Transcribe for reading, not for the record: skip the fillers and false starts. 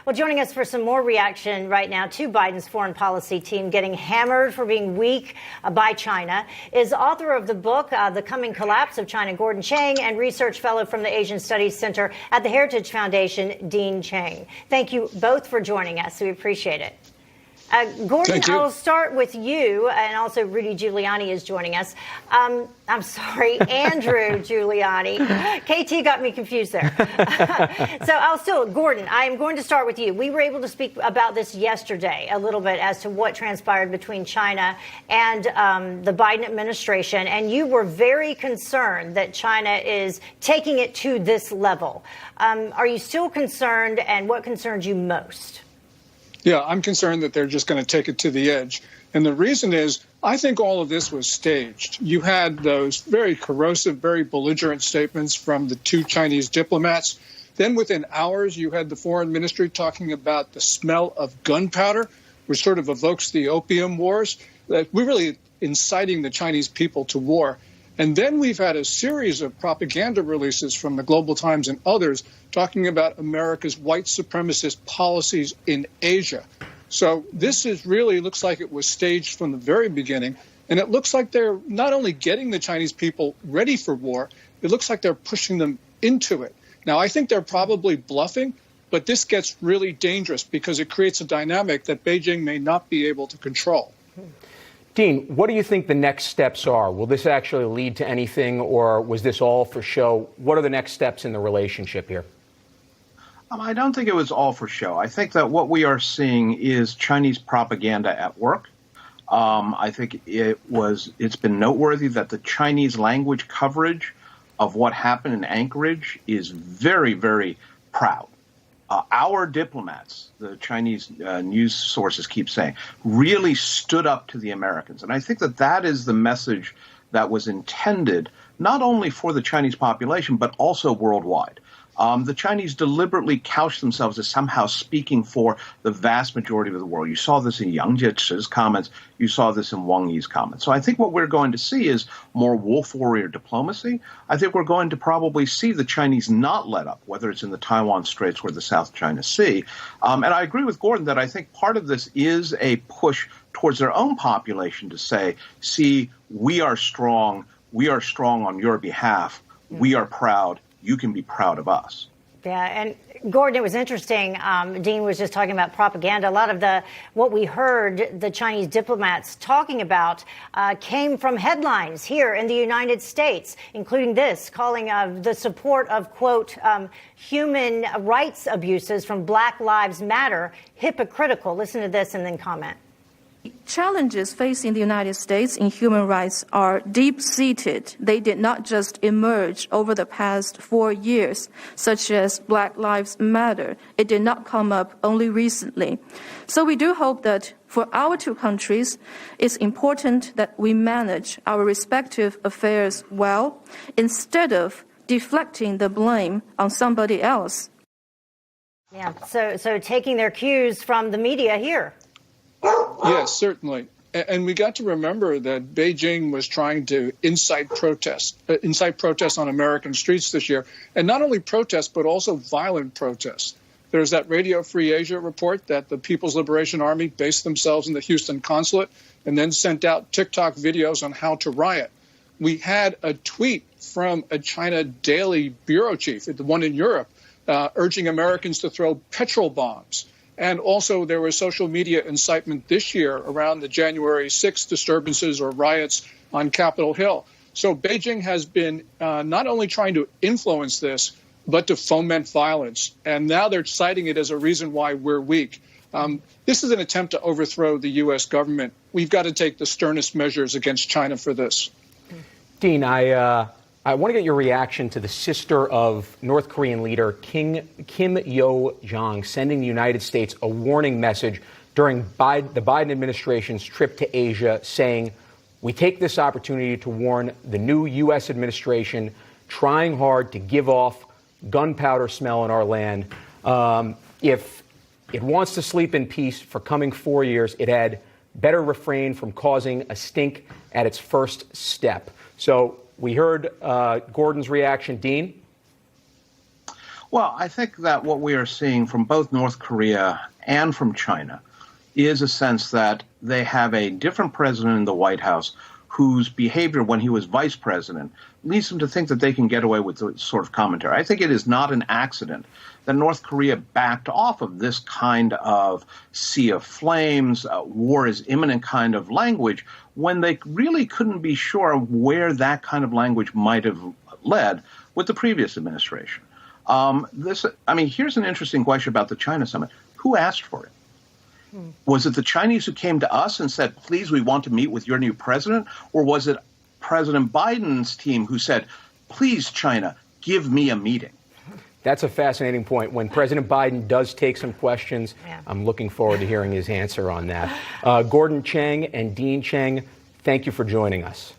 Well, joining us for some more reaction right now to Biden's foreign policy team getting hammered for being weak by China is author of the book, The Coming Collapse of China, Gordon Cheng, and research fellow from the Asian Studies Center at the Heritage Foundation, Dean Cheng. Thank you both for joining us. We appreciate it. Gordon, I'll start with you, and also Rudy Giuliani is joining us. I'm sorry, Andrew Giuliani. KT got me confused there. Gordon, I am going to start with you. We were able to speak about this yesterday a little bit as to what transpired between China and the Biden administration, and you were very concerned that China is taking it to this level. Are you still concerned, and what concerns you most? Yeah, I'm concerned that they're just going to take it to the edge. And the reason is, I think all of this was staged. You had those very corrosive, very belligerent statements from the two Chinese diplomats. Then within hours, you had the foreign ministry talking about the smell of gunpowder, which sort of evokes the opium wars. We're really inciting the Chinese people to war. And then we've had a series of propaganda releases from the Global Times and others talking about America's white supremacist policies in Asia. So this looks like it was staged from the very beginning. And it looks like they're not only getting the Chinese people ready for war, it looks like they're pushing them into it. Now, I think they're probably bluffing, but this gets really dangerous because it creates a dynamic that Beijing may not be able to control. Dean, what do you think the next steps are? Will this actually lead to anything, or was this all for show? What are the next steps in the relationship here? I don't think it was all for show. I think that what we are seeing is Chinese propaganda at work. I think it's been noteworthy that the Chinese language coverage of what happened in Anchorage is very, very proud. Our diplomats, the Chinese news sources keep saying, really stood up to the Americans. And I think that that is the message that was intended not only for the Chinese population, but also worldwide. The Chinese deliberately couched themselves as somehow speaking for the vast majority of the world. You saw this in Yang Jiechi's comments. You saw this in Wang Yi's comments. So I think what we're going to see is more wolf warrior diplomacy. I think we're going to probably see the Chinese not let up, whether it's in the Taiwan Straits or the South China Sea. And I agree with Gordon that I think part of this is a push towards their own population to say, see, we are strong on your behalf. We are proud. You can be proud of us. Yeah, and Gordon, it was interesting. Dean was just talking about propaganda. A lot of what we heard the Chinese diplomats talking about came from headlines here in the United States, including this, calling the support of, quote, human rights abuses from Black Lives Matter hypocritical. Listen to this and then comment. Challenges facing the United States in human rights are deep-seated. They did not just emerge over the past 4 years, such as Black Lives Matter. It did not come up only recently. So we do hope that for our two countries, it's important that we manage our respective affairs well, instead of deflecting the blame on somebody else. Yeah, so taking their cues from the media here. Yes, certainly. And we got to remember that Beijing was trying to incite protests on American streets this year. And not only protests, but also violent protests. There's that Radio Free Asia report that the People's Liberation Army based themselves in the Houston consulate and then sent out TikTok videos on how to riot. We had a tweet from a China Daily bureau chief, the one in Europe, urging Americans to throw petrol bombs. And also there was social media incitement this year around the January 6th disturbances or riots on Capitol Hill. So Beijing has been not only trying to influence this, but to foment violence. And now they're citing it as a reason why we're weak. This is an attempt to overthrow the U.S. government. We've got to take the sternest measures against China for this. Dean, I want to get your reaction to the sister of North Korean leader Kim Yo-jong sending the United States a warning message during the Biden administration's trip to Asia, saying, we take this opportunity to warn the new U.S. administration trying hard to give off gunpowder smell in our land. If it wants to sleep in peace for coming 4 years, it had better refrain from causing a stink at its first step. So we heard Gordon's reaction. Dean? Well, I think that what we are seeing from both North Korea and from China is a sense that they have a different president in the White House whose behavior when he was vice president leads them to think that they can get away with this sort of commentary. I think it is not an accident that North Korea backed off of this kind of sea of flames, war is imminent kind of language, when they really couldn't be sure where that kind of language might have led with the previous administration. Here's an interesting question about the China summit. Who asked for it? Was it the Chinese who came to us and said, please, we want to meet with your new president? Or was it President Biden's team who said, please, China, give me a meeting? That's a fascinating point. When President Biden does take some questions, I'm looking forward to hearing his answer on that. Gordon Cheng and Dean Cheng, thank you for joining us.